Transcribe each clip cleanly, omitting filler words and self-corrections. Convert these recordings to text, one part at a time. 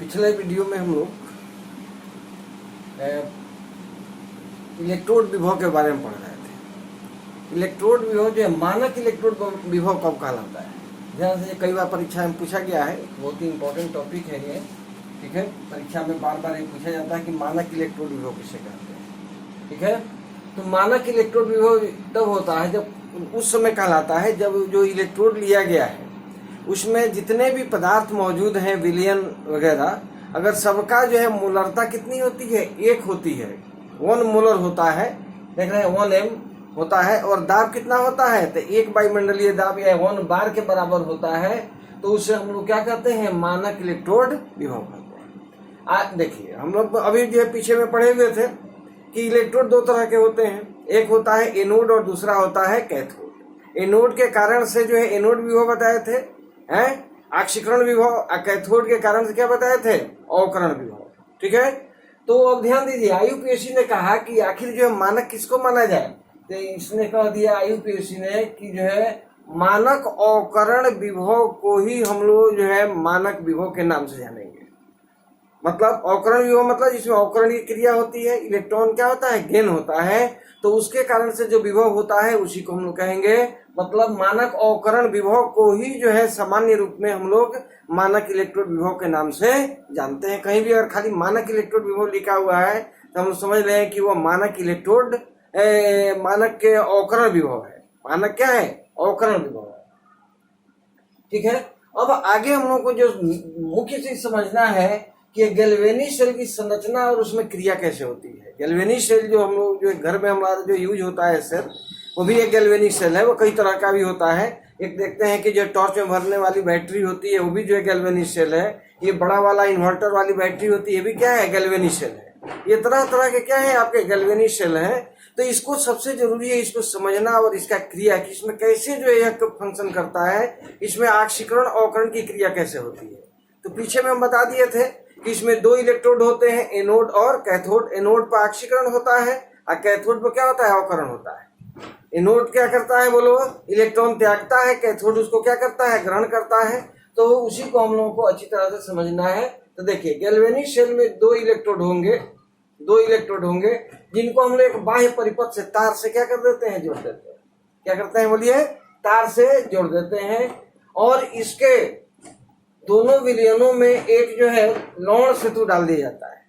पिछले वीडियो में हम लोग इलेक्ट्रोड विभव के बारे में पढ़ रहे थे। इलेक्ट्रोड विभव जो है, मानक इलेक्ट्रोड विभव कब कहलाता है? ध्यान से, कई बार परीक्षा में पूछा गया है, बहुत ही इंपॉर्टेंट टॉपिक है ये। ठीक है, परीक्षा में बार बार ये पूछा जाता है कि मानक इलेक्ट्रोड विभव किसे कहते हैं। ठीक है, तो मानक इलेक्ट्रोड विभव तब होता है जब, उस समय कहलाता है जब जो इलेक्ट्रोड लिया गया है उसमें जितने भी पदार्थ मौजूद हैं, विलयन वगैरह, अगर सबका जो है मोलरता कितनी होती है? 1 होती है, 1 मोलर होता है। देख रहे हैं, 1 m होता है। और दाब कितना होता है? तो 1 वायुमंडलीय दाब या 1 बार के बराबर होता है। तो उसे हम लोग क्या कहते हैं? मानक इलेक्ट्रोड विभव कहते हैं। देखिए, हम लोग अभी जो है पीछे में पढ़े हुए थे कि इलेक्ट्रोड 2 तरह के होते हैं। एक होता है एनोड और दूसरा होता है कैथोड। एनोड के कारण से जो है एनोड विभव बताए थे, हैं आक्षीकरण विभव। कैथोड के कारण से क्या बताए थे? अवकरण विभव। ठीक है, तो अब ध्यान दीजिए, आईयूपीएससी ने कहा कि आखिर जो है मानक किसको माना जाए? तो इसने कह दिया आईयूपीएससी ने कि जो है मानक अवकरण विभव को ही हम लोग जो है मानक विभव के नाम से जानेंगे। मतलब अवकरण विभव मतलब जिसमें अवकरण की क्रिया होती है, इलेक्ट्रॉन क्या होता है? गेन होता है। तो उसके कारण से जो विभव होता है उसी को हम लोग कहेंगे। मतलब मानक अवकरण विभव को ही जो है सामान्य रूप में हम लोग मानक इलेक्ट्रोड विभव के नाम से जानते हैं। कहीं भी अगर खाली मानक इलेक्ट्रोड विभव लिखा हुआ है तो हम लोग समझ रहे हैं कि वो मानक इलेक्ट्रोड मानक के अवकरण विभव है। मानक क्या है? अवकरण विभव है। ठीक है, अब आगे हम लोग को जो मुख्य चीज समझना है कि गैल्वेनिक सेल की संरचना और उसमें क्रिया कैसे होती है। गैल्वेनिक सेल जो हम लोग जो घर में हमारा जो यूज होता है सेल, वो भी एक गैल्वेनिक सेल है। वो कई तरह का भी होता है। एक देखते हैं कि जो टॉर्च में भरने वाली बैटरी होती है वो भी जो है गैल्वेनिक सेल है। ये बड़ा वाला इन्वर्टर वाली बैटरी होती है, ये भी क्या है? गैल्वेनिक सेल है। ये तरह तरह के क्या है? आपके गैल्वेनिक सेल है। तो इसको सबसे जरूरी है इसको समझना और इसका क्रिया कि इसमें कैसे जो है फंक्शन करता है, इसमें आक्षीकरण अवकरण की क्रिया कैसे होती है। तो पीछे में हम बता दिए थे कि इसमें 2 इलेक्ट्रोड होते हैं, एनोड और कैथोड। एनोड पर आक्षीकरण होता है और कैथोड पर क्या होता है? अवकरण होता है। एनोड क्या करता है? बोलो, इलेक्ट्रॉन त्यागता है। कैथोड उसको क्या करता है? ग्रहण करता है। तो उसी को हम लोगों को अच्छी तरह से समझना है। तो देखिए, गैल्वेनिक सेल में 2 इलेक्ट्रोड होंगे, 2 इलेक्ट्रोड होंगे जिनको हम लोग एक बाह्य परिपथ से तार से क्या कर देते हैं? जोड़ देते हैं। क्या करते हैं? बोलिए, तार से जोड़ देते हैं। और इसके दोनों विलयनों में एक जो है लौण सेतु डाल दिया जाता है।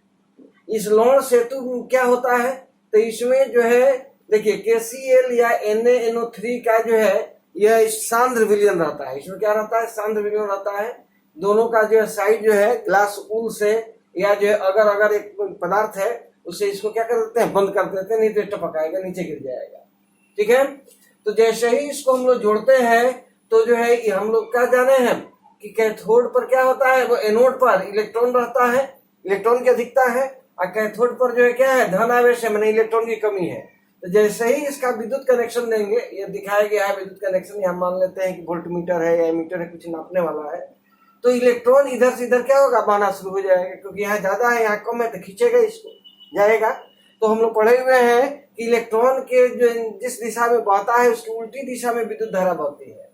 इस लौण सेतु क्या होता है? तो इसमें जो है देखिए, KCl या NaNO3 का जो है यह सांद्र विलयन रहता है। इसमें क्या रहता है? सांद्र विलयन रहता है। दोनों का जो है साइड जो है ग्लास ऊल से या जो है अगर एक पदार्थ है उससे इसको क्या कर देते हैं? बंद कर देते हैं, नहीं तो टपक आएगा, नीचे गिर जाएगा। ठीक है, तो जैसे ही इसको हम लोग जोड़ते हैं तो जो है हम लोग क्या जाने हैं कि कैथोड पर क्या होता है? वो एनोड पर इलेक्ट्रॉन रहता है, इलेक्ट्रॉन की अधिकता है। और कैथोड पर जो है क्या है? धन आवेश है, मैंने इलेक्ट्रॉन की कमी है। तो जैसे ही इसका विद्युत कनेक्शन देंगे, ये दिखाया गया है विद्युत कनेक्शन, यहाँ मान लेते हैं कि वोल्टमीटर है या एमीटर है, कुछ नापने वाला है। तो इलेक्ट्रॉन इधर से इधर क्या होगा? बहना शुरू हो जाएगा, क्योंकि यहाँ ज्यादा है, यहाँ कम है, तो खींचेगा, इसको जाएगा। तो हम लोग पढ़े हुए हैं कि इलेक्ट्रॉन के जो जिस दिशा में बहता है उसकी उल्टी दिशा में विद्युत धारा बहती है।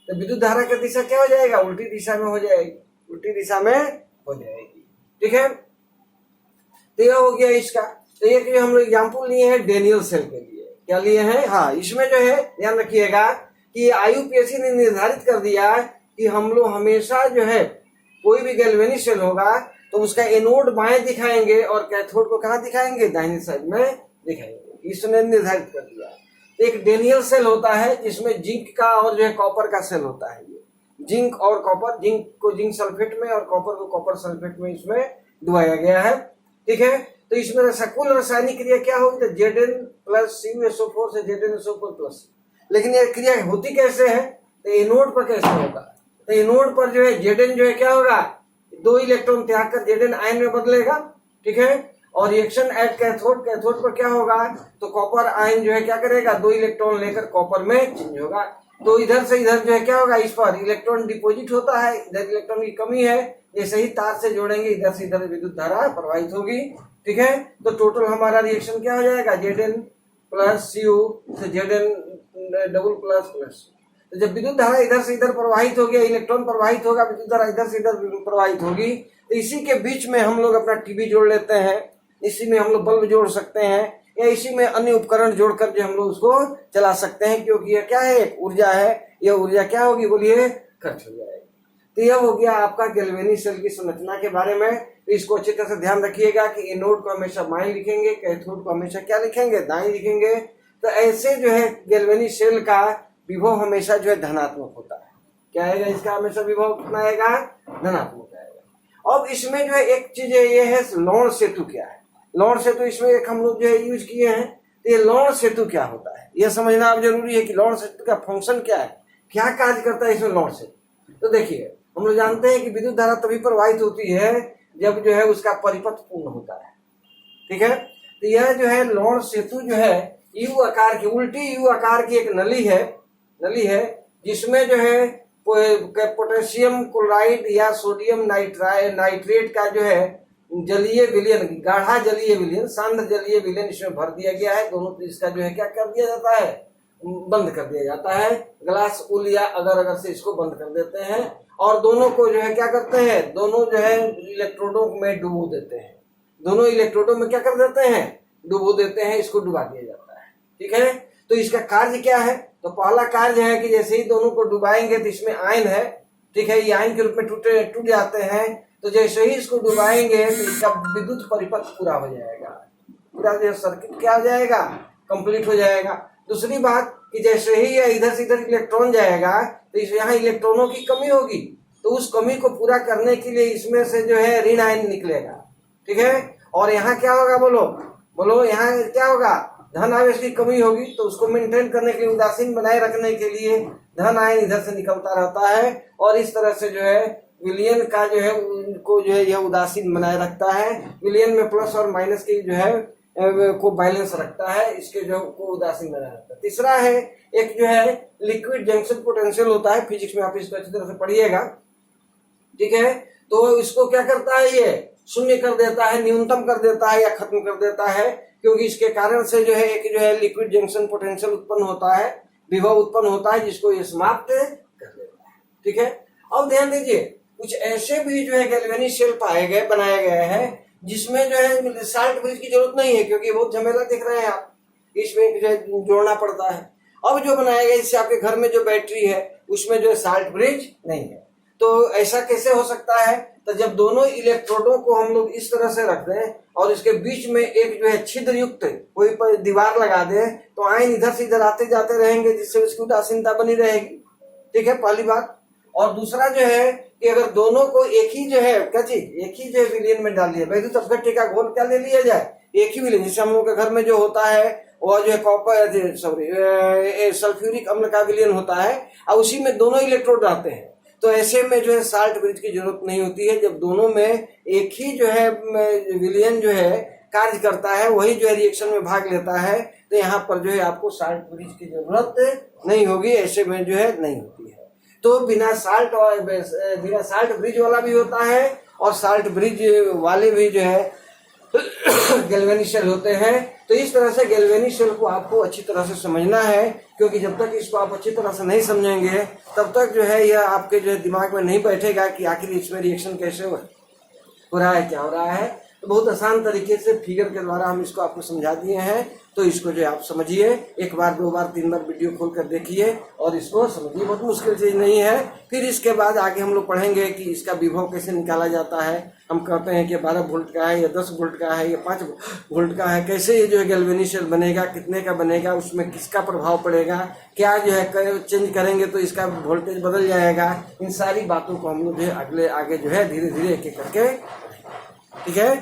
तो विद्युत धारा की दिशा क्या हो जाएगा? उल्टी दिशा में हो जाएगी, उल्टी दिशा में हो जाएगी। ठीक है, तो यह हो गया इसका। तो एक जो हम लोग एग्जाम्पल लिए हैं डेनियल सेल के लिए, क्या लिए हैं? हाँ, इसमें जो है ध्यान रखिएगा कि आईयूपीएससी ने निर्धारित कर दिया कि हम लोग हमेशा जो है कोई भी गैल्वेनिक सेल होगा तो उसका एनोड बाएं दिखाएंगे और कैथोड को कहाँ दिखाएंगे? दाहिनी साइड में दिखाएंगे। इसने निर्धारित कर दिया। एक डेनियल सेल होता है जिसमें जिंक का और जो है कॉपर का सेल होता है। ये जिंक और कॉपर, जिंक को जिंक सल्फेट में और कॉपर को कॉपर सल्फेट में इसमें डुबाया गया है। ठीक है, तो इसमें कुल रासायनिक क्रिया क्या होगी? तो Zn+CuSO4 से ZnSO4+। लेकिन ये क्रिया होती कैसे है? तो एनोड पर कैसे होगा? तो एनोड पर जो है Zn जो है क्या होगा? 2 इलेक्ट्रॉन त्याग कर Zn आयन में बदलेगा। ठीक है, और रिएक्शन एट कैथोड, कैथोड पर क्या होगा? तो कॉपर आयन जो है क्या करेगा? 2 इलेक्ट्रॉन लेकर कॉपर में चेंज होगा। तो इधर से इधर जो है क्या होगा? इस पर इलेक्ट्रॉन डिपोजिट होता है, इधर इलेक्ट्रॉन की कमी है। जैसे ही तार से जोड़ेंगे इधर से इधर विद्युत धारा प्रवाहित होगी। ठीक है, तो टोटल हमारा रिएक्शन क्या हो जाएगा? Zn+Cu से Zn+++। तो जब विद्युत धारा इधर से इधर प्रवाहित हो गया, इलेक्ट्रॉन प्रवाहित होगा, विद्युत धारा इधर से इधर प्रवाहित होगी, तो इसी के बीच में हम लोग अपना टीवी जोड़ लेते हैं, इसी में हम लोग बल्ब जोड़ सकते हैं, या इसी में अन्य उपकरण जोड़कर जो हम लोग उसको चला सकते हैं, क्योंकि यह क्या है, एक ऊर्जा है। यह ऊर्जा क्या होगी बोलिए, खर्च हो जाएगी। तो यह हो गया आपका गैल्वेनिक सेल की संरचना के बारे में। तो इसको अच्छी तरह से ध्यान रखिएगा कि एनोड को हमेशा बाएं लिखेंगे, कैथोड को हमेशा क्या लिखेंगे, दाएं लिखेंगे। तो ऐसे जो है गैल्वेनिक सेल का विभव हमेशा जो है धनात्मक होता है। क्या आएगा इसका, हमेशा विभव कितना आएगा, धनात्मक आएगा। अब इसमें जो है एक चीज ये है, लौण सेतु क्या है। लौण सेतु इसमें एक हम लोग जो है यूज किए हैं। तो ये लौण सेतु क्या होता है, यह समझना अब जरूरी है कि लौण सेतु का फंक्शन क्या है, क्या कार्य करता है इसमें लौण सेतु। तो देखिए, हम लोग जानते हैं कि विद्युत धारा तभी प्रवाहित होती है जब जो है उसका परिपथ पूर्ण होता है, ठीक है। तो यह जो है लौण सेतु जो है यू आकार की, उल्टी यू आकार की एक नली है जिसमें जो है पोटेशियम क्लोराइड या सोडियम नाइट्रेट का जो है जलीय विलयन, गाढ़ा जलीय विलयन, सांद्र जलीय विलयन इसमें भर दिया गया है। दोनों इसका जो है क्या कर दिया जाता है, बंद कर दिया जाता है। ग्लास उल या अगर से इसको बंद कर देते हैं और दोनों को जो है क्या करते हैं, दोनों जो है इलेक्ट्रोडों में डुबो देते हैं। दोनों इलेक्ट्रोडों में क्या कर देते हैं, डुबो देते हैं, इसको डुबा दिया जाता है, ठीक है। तो इसका कार्य क्या है, तो पहला कार्य है कि जैसे ही दोनों को डुबाएंगे तो इसमें आयन है, ठीक है, ये आयन के रूप में टूट जाते हैं। तो जैसे ही इसको डुबाएंगे तो इसका विद्युत परिपथ पूरा हो जाएगा, पूरा जो सर्किट क्या हो जाएगा, कंप्लीट हो जाएगा। दूसरी बात कि जैसे ही यह इधर से इधर इलेक्ट्रॉन जाएगा तो यहाँ इलेक्ट्रॉनों की कमी होगी, तो उस कमी को पूरा करने के लिए इसमें से जो है ऋण आयन निकलेगा, ठीक है। और यहाँ क्या होगा, बोलो यहाँ क्या होगा, धन आवेश की कमी होगी, तो उसको मेंटेन करने के लिए, उदासीन बनाए रखने के लिए धन आयन इधर से निकलता रहता है। और इस तरह से जो है विलयन का जो है उनको जो है यह उदासीन बनाए रखता है। विलयन में प्लस और माइनस की जो है को बैलेंस रखता है, इसके जो को उदासीन बनाए रखता है। तीसरा है एक जो है लिक्विड जंक्शन पोटेंशियल होता है, फिजिक्स में आप इसको अच्छी तरह से पढ़िएगा, ठीक है। तो इसको क्या करता है, ये शून्य कर देता है, न्यूनतम कर देता है या खत्म कर देता है, क्योंकि इसके कारण से जो है एक जो है लिक्विड जंक्शन पोटेंशियल उत्पन्न होता है, विभव उत्पन्न होता है, जिसको ये समाप्त कर देता है, ठीक है। अब ध्यान दीजिए, कुछ ऐसे भी जो है गैल्वेनिक सेल बनाए गए हैं जिसमें जो है साल्ट ब्रिज की जरूरत नहीं है, क्योंकि बहुत झमेला दिख रहे हैं आप, इसमें जो है जोड़ना पड़ता है। अब जो बनाया गया, इससे आपके घर में जो बैटरी है उसमें जो है साल्ट ब्रिज नहीं है। तो ऐसा कैसे हो सकता है, तो जब दोनों इलेक्ट्रोडों को हम लोग इस तरह से रख दें और इसके बीच में एक जो है छिद्र युक्त कोई दीवार लगा दें, तो आयन इधर से इधर आते जाते रहेंगे, जिससे उसकी उदासीनता बनी रहेगी, ठीक है, पहली बात। और दूसरा जो है कि अगर दोनों को एक ही जो है क्या चीज, एक ही जो है विलयन में डाल दिया, वैद्युत अपघट्य का घोल क्या ले लिया जाए, एक ही विलयन, जिससे हम लोग के घर में जो होता है वो जो है कॉपर सल्फ्यूरिक अम्ल का विलयन होता है, और उसी में दोनों इलेक्ट्रोड रहते हैं। तो ऐसे में जो है साल्ट ब्रिज की जरूरत नहीं होती है। जब दोनों में एक ही जो है विलयन जो है कार्य करता है, वही जो है रिएक्शन में भाग लेता है, तो यहाँ पर जो है आपको साल्ट ब्रिज की जरूरत नहीं होगी, ऐसे में जो है नहीं होती है। तो बिना साल्ट ब्रिज वाला भी होता है और साल्ट ब्रिज वाले भी जो है गैल्वेनिक सेल होते हैं। तो इस तरह से गैल्वेनिक सेल को आपको अच्छी तरह से समझना है, क्योंकि जब तक इसको आप अच्छी तरह से नहीं समझेंगे तब तक जो है यह आपके जो है दिमाग में नहीं बैठेगा कि आखिर इसमें रिएक्शन कैसे हो रहा है, क्या हो रहा है। तो बहुत आसान तरीके से फिगर के द्वारा हम इसको आपको समझा दिए हैं। तो इसको जो आप समझिए, एक बार, दो बार, तीन बार वीडियो खोल कर देखिए और इसको समझिए, बहुत मुश्किल चीज नहीं है। फिर इसके बाद आगे हम लोग पढ़ेंगे कि इसका विभव कैसे निकाला जाता है। हम कहते हैं कि 12 वोल्ट का है या 10 वोल्ट का है या 5 वोल्ट का है, कैसे ये जो है गैल्वेनिक सेल बनेगा, कितने का बनेगा, उसमें किसका प्रभाव पड़ेगा, क्या जो है चेंज करेंगे तो इसका वोल्टेज बदल जाएगा। इन सारी बातों को हम लोग जो है आगे जो है धीरे धीरे एक एक करके, ठीक है।